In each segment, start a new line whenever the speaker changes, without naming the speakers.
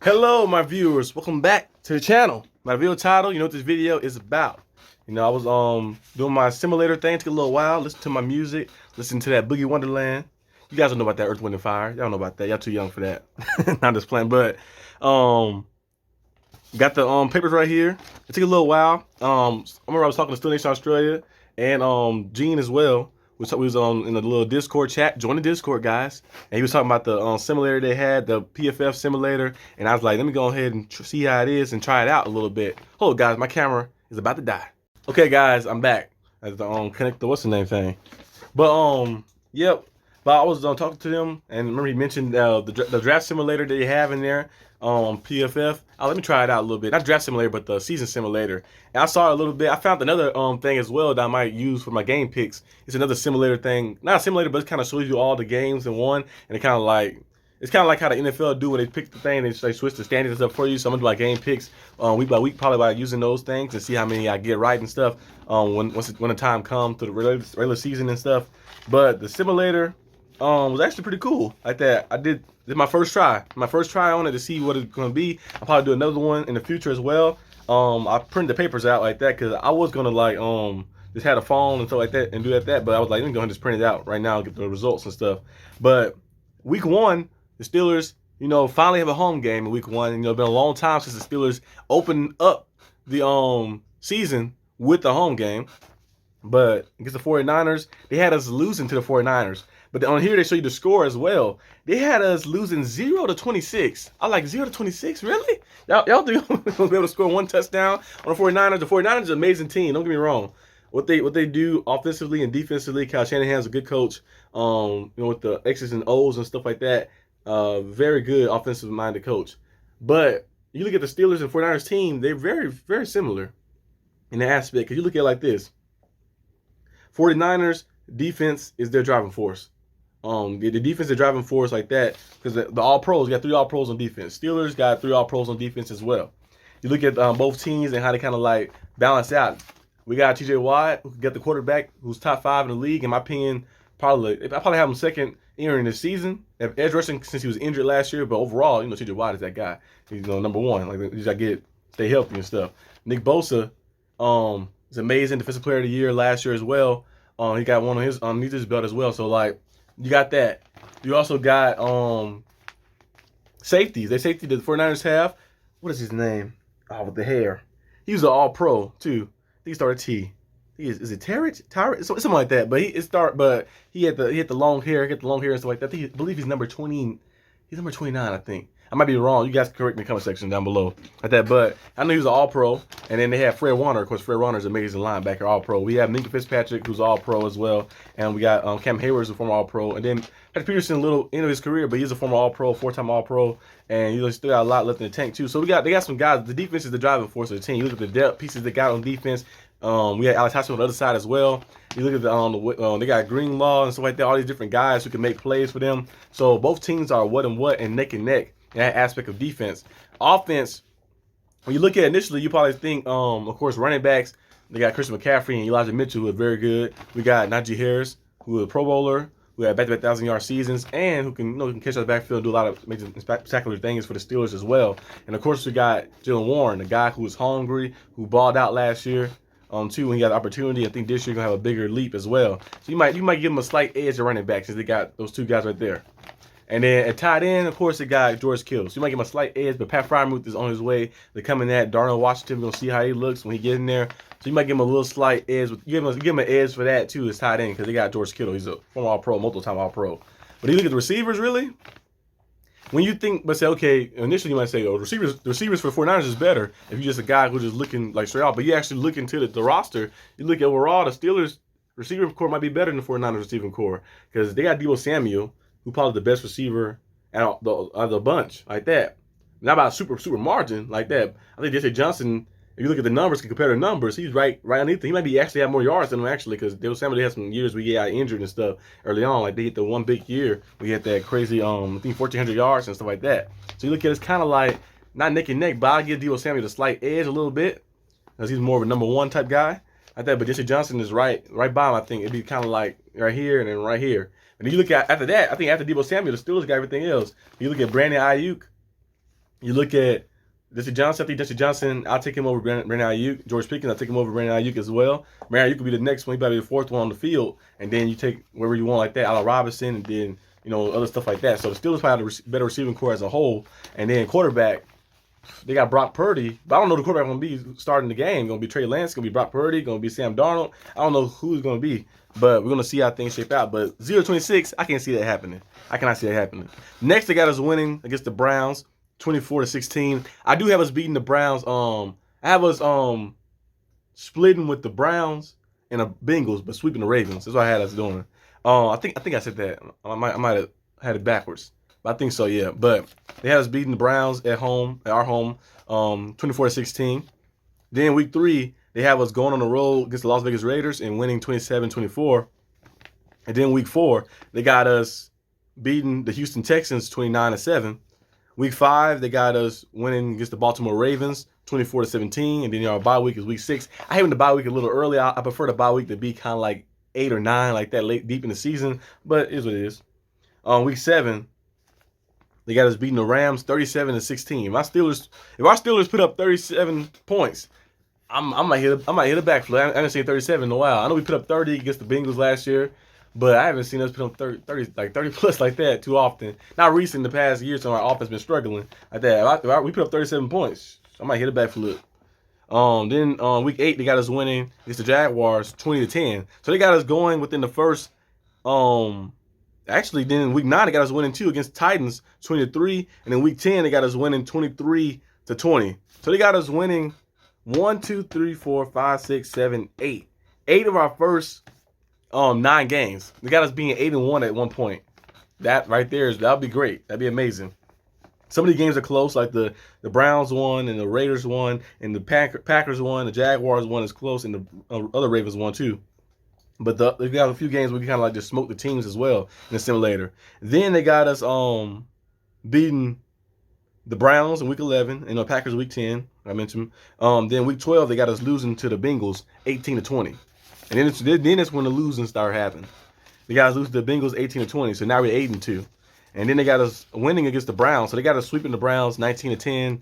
Hello, my viewers. Welcome back to the channel. My video title, you know what this video is about. I was doing my simulator thing, took a little while, listen to my music, listen to that Boogie Wonderland. You guys don't know about that Earth, Wind, and Fire. Y'all don't know about that. Y'all too young for that. Not just playing, but got the papers right here. It took a little while. I remember I was talking to SteelerNation Australia and Gene as well. We was in a little Discord chat. Join the Discord, guys. And he was talking about the simulator they had, the PFF simulator. And I was like, let me go ahead and see how it is and try it out a little bit. Hold on, guys. My camera is about to die. Okay, guys, I'm back. As the connect the what's the name thing. But yep. But I was talking to them, and remember he mentioned the draft simulator that they have in there. PFF. Let me try it out a little bit. Not draft simulator, but the season simulator. And I saw it a little bit. I found another thing as well that I might use for my game picks. It's another simulator thing. Not a simulator, but it kind of shows you all the games in one. And it's kind of like how the NFL do when they pick the thing, they switch the standings up for you. So I'm gonna do my game picks week by week, probably by using those things and see how many I get right and stuff. When the time comes to the regular season and stuff. But the simulator was actually pretty cool. Like that, I did. This is my first try. My first try on it to see what it's gonna be. I'll probably do another one in the future as well. I printed the papers out like that because I was gonna just had a phone and stuff like that and do that. But I was like, let me go ahead and just print it out right now and get the results and stuff. But week one, the Steelers, finally have a home game in week one. It's been a long time since the Steelers opened up the season with the home game. But against the 49ers, they had us losing to the 49ers. But on here, they show you the score as well. They had us losing 0-26. I like 0-26, really? Y'all think I'm going to be able to score one touchdown on the 49ers? The 49ers is an amazing team. Don't get me wrong. What they do offensively and defensively, Kyle Shanahan's a good coach. With the X's and O's and stuff like that. Very good offensive-minded coach. But you look at the Steelers and 49ers team, they're very, very similar in the aspect. Because you look at it like this. 49ers defense is their driving force. The defense is driving force like that because the All-Pros, you got 3 All-Pros on defense. Steelers got 3 All-Pros on defense as well. You look at both teams and how they kind of balance out. We got T.J. Watt, who can get the quarterback, who's top 5 in the league. In my opinion, I probably have him second entering this season. Edge rushing since he was injured last year, but overall, T.J. Watt is that guy. He's number one. You just gotta stay healthy and stuff. Nick Bosa, is amazing defensive player of the year last year as well. He got one on his underneath his belt as well. So you got that. You also got safeties. They safety the 49ers have. What is his name? With the hair. He was an All-Pro too. I think he started T. Is it Tyrant? Something like that. But he had the long hair. He had the long hair and stuff like that. I believe he's number 20. He's number 29, I think. I might be wrong. You guys can correct me in the comment section down below like that. But I know he was an All-Pro. And then they have Fred Warner. Of course, Fred Warner is an amazing linebacker, All-Pro. We have Minka Fitzpatrick, who's All-Pro as well. And we got Cam Hayward, who's a former All-Pro. And then Patrick Peterson, a little end of his career, but he's a former All-Pro, 4-time All-Pro. And he still got a lot left in the tank, too. So they got some guys. The defense is the driving force of the team. You look at the depth pieces they got on defense. We had Alex Hudson on the other side as well. You look at they got Greenlaw and stuff like that. All these different guys who can make plays for them. So both teams are what and neck and neck in that aspect of defense. Offense, when you look at it initially, you probably think, of course, running backs. They got Christian McCaffrey and Elijah Mitchell, who are very good. We got Najee Harris, who is a Pro Bowler, who had back-to-back 1,000-yard seasons, and who can catch out the backfield and do a lot of spectacular things for the Steelers as well. And of course, we got Jalen Warren, the guy who was hungry, who balled out last year. Too, when he got the opportunity, I think this year gonna have a bigger leap as well. So you might give him a slight edge at running back since they got those 2 guys right there. And then at tight end, of course, they got George Kittle. So you might give him a slight edge, but Pat Freiermuth is on his way to coming at Darnell Washington. We're gonna see how he looks when he gets in there. So you might give him a little slight edge. Give him an edge for that too as tight end because they got George Kittle. He's a former All-Pro, multiple-time All-Pro. But you look at the receivers, really. When you think, but say, okay, initially you might say, the receivers for 49ers is better if you're just a guy who's just looking straight off. But you actually look into the roster, you look at overall, the Steelers receiver core might be better than the 49ers receiving core because they got Deebo Samuel, who probably the best receiver out of the bunch like that. Not by a super margin like that. I think Jesse Johnson, if you look at the numbers, can compare the numbers, he's right underneath him. He might be actually have more yards than him actually because Deebo Samuel, they had some years where he got injured and stuff early on. Like they hit the one big year, we had that crazy, I think 1,400 yards and stuff like that. So you look at it, it's kind of like not neck and neck, but I'll give Deebo Samuel the slight edge a little bit because he's more of a number 1 type guy like that. But Jesse Johnson is right by him. I think it'd be kind of like right here and then right here. And then you look at after that, I think after Deebo Samuel, the Steelers got everything else. You look at Brandon Ayuk. You look at Jesse Johnson. I think Jesse Johnson, I'll take him over Brandon Ayuk. George Pickens, I'll take him over Brandon Ayuk as well. Brandon Ayuk could be the next one. He might be the fourth one on the field. And then you take wherever you want like that, Allen Robinson, and then, other stuff like that. So the Steelers probably have a better receiving core as a whole. And then quarterback, they got Brock Purdy. But I don't know who the quarterback going to be starting the game. Going to be Trey Lance, going to be Brock Purdy, going to be Sam Darnold. I don't know who's going to be. But we're going to see how things shape out. But 0-26, I can't see that happening. I cannot see that happening. Next, they got us winning against the Browns. 24-16. I do have us beating the Browns. I have us splitting with the Browns and the Bengals, but sweeping the Ravens. That's what I had us doing. I think I said that. I might have had it backwards, but I think so. Yeah. But they had us beating the Browns at our home, 24-16. Then week 3, they have us going on the road against the Las Vegas Raiders and winning 27-24. And then week 4, they got us beating the Houston Texans 29-7. Week 5, they got us winning against the Baltimore Ravens, 24-17. And then our bye week is week 6. I have the bye week a little early. I prefer the bye week to be kind of like 8 or 9, like that late deep in the season. But it is what it is. Week 7, they got us beating the Rams 37-16. If our Steelers put up 37 points, I might hit a backflip. I haven't seen 37 in a while. I know we put up 30 against the Bengals last year. But I haven't seen us put up 30 plus like that too often. Not recent in the past year, so our offense has been struggling like that. We put up 37 points. I might hit a backflip. Then week 8, they got us winning against the Jaguars 20-10. So they got us going within the first. Actually, then week 9, they got us winning 2 against Titans 20-3, and then week 10, they got us winning 23-20. So they got us winning 1, 2, 3, 4, 5, 6, 7, 8. 8 of our first 9 games. They got us being 8-1 at one point. That right there that'd be great. That'd be amazing. Some of these games are close, like the Browns won and the Raiders won and the Packers won, the Jaguars won is close, and the other Ravens won too. But they got a few games where we kind of like just smoke the teams as well in the simulator. Then they got us beating the Browns in week 11 and the Packers week 10. I mentioned. Then week 12 they got us losing to the Bengals 18-20. And then that's when the losing started happening. The guys lose to the Bengals 18-20, so now we're 8-2. And then they got us winning against the Browns, so they got us sweeping the Browns 19-10.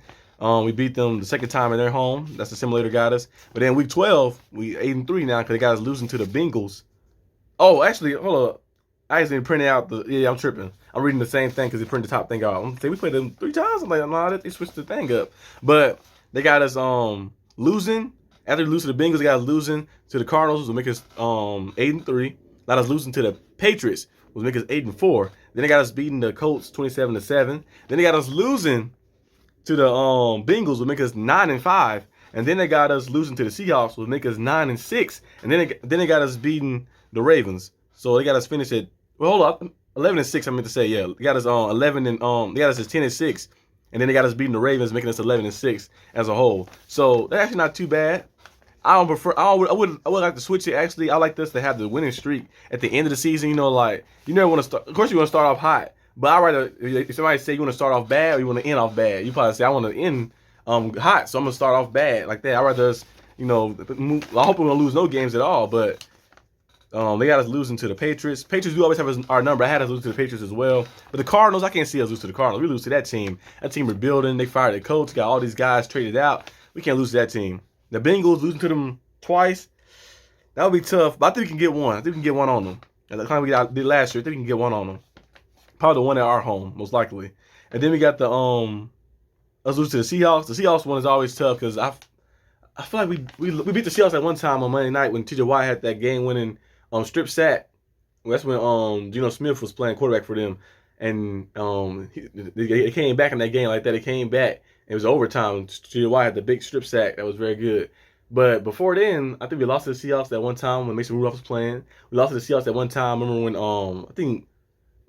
We beat them the second time in their home. That's the simulator got us. But then week 12, we 8-3 now because they got us losing to the Bengals. Oh, actually, hold up. I actually printed out I'm tripping. I'm reading the same thing because they printed the top thing out. I'm saying we played them 3 times. I'm like, no, they switched the thing up. But they got us losing. After we lose to the Bengals, they got us losing to the Cardinals, which will make us 8-3. Got us losing to the Patriots, which will make us 8-4. Then they got us beating the Colts 27-7. Then they got us losing to the Bengals, which will make us 9-5. And then they got us losing to the Seahawks, which will make us 9-6. And then they got us beating the Ravens. So they got us finished at 11-6. I meant to say, yeah. They got us 11 and they got us at 10-6. And then they got us beating the Ravens, making us 11-6 as a whole. So that's actually not too bad. I would like to switch it. Actually, I like this to have the winning streak at the end of the season. You never want to start. Of course, you want to start off hot, but I rather if somebody say you want to start off bad or you want to end off bad, you probably say I want to end hot, so I'm gonna start off bad like that. I rather I hope we don't lose no games at all, but they got us losing to the Patriots. Patriots do always have our number. I had us lose to the Patriots as well, but the Cardinals, I can't see us lose to the Cardinals. We lose to that team. That team rebuilding. They fired the coach, got all these guys traded out. We can't lose to that team. The Bengals losing to them twice, that would be tough. But I think we can get one. I think we can get one on them. And the time we did last year, I think we can get one on them. Probably the one at our home, most likely. And then we got the us losing to the Seahawks. The Seahawks one is always tough because I feel like we beat the Seahawks at one time on Monday night when T.J. Watt had that game-winning strip sack. That's when Geno Smith was playing quarterback for them, and they came back in that game like that. They came back. It was overtime. T.J. Watt had the big strip sack. That was very good. But before then, I think we lost to the Seahawks that one time when Mason Rudolph was playing. We lost to the Seahawks that one time. Remember when I think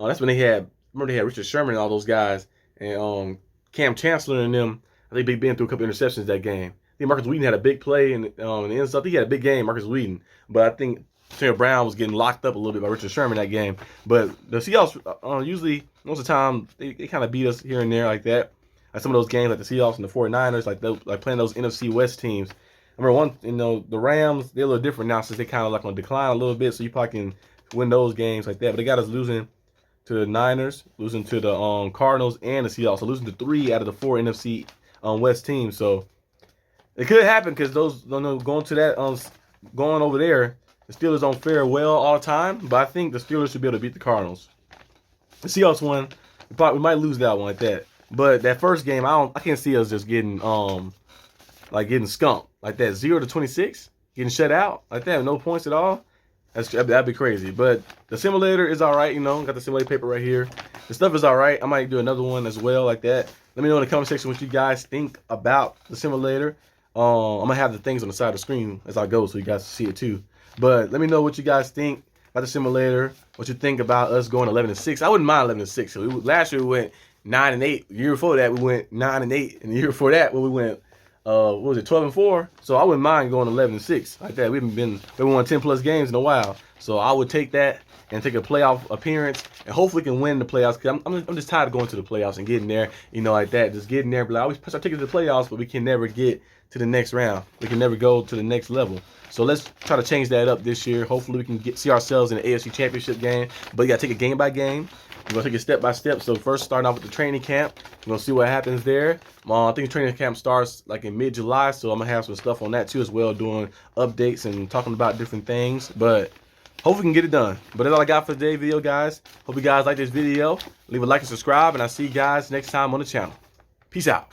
that's when they had Richard Sherman and all those guys and Cam Chancellor and them. I think Big Ben threw a couple interceptions that game. I think Marcus Wheaton had a big play in the end. So I think he had a big game, Marcus Wheaton. But I think Terry Brown was getting locked up a little bit by Richard Sherman that game. But the Seahawks usually most of the time they kind of beat us here and there like that. Like some of those games, like the Seahawks and the 49ers, like playing those NFC West teams. I remember the Rams, they're a little different now since they kind of like on decline a little bit, so you probably can win those games like that. But they got us losing to the Niners, losing to the Cardinals and the Seahawks. So losing to 3 out of the 4 NFC West teams. So it could happen because those going to that going over there, the Steelers don't fare well all the time. But I think the Steelers should be able to beat the Cardinals. The Seahawks one, we might lose that one like that. But that first game, I can't see us just getting getting skunked like that. 0-26, getting shut out like that, no points at all. That'd be crazy. But the simulator is all right, got the simulator paper right here. The stuff is all right. I might do another one as well like that. Let me know in the comment section what you guys think about the simulator. I'm gonna have the things on the side of the screen as I go, so you guys can see it too. But let me know what you guys think about the simulator. What you think about us going 11-6? I wouldn't mind 11-6. So last year we went 9-8. The year before that we went 9-8, and the year before that we went what was it, 12-4? So I wouldn't mind going 11-6 like that. We won 10+ games in a while, so I would take that and take a playoff appearance, and hopefully can win the playoffs. Cause I'm just tired of going to the playoffs and getting there, like that. Just getting there, but I always push our tickets to the playoffs, but we can never get to the next round. We can never go to the next level. So let's try to change that up this year. Hopefully we can see ourselves in the AFC Championship game. But you gotta take it game by game. We're gonna take it step by step. So first, starting off with the training camp. We're gonna see what happens there. I think the training camp starts like in mid-July, so I'm gonna have some stuff on that too as well, doing updates and talking about different things. But hopefully we can get it done. But that's all I got for today's video, guys. Hope you guys like this video. Leave a like and subscribe, and I'll see you guys next time on the channel. Peace out.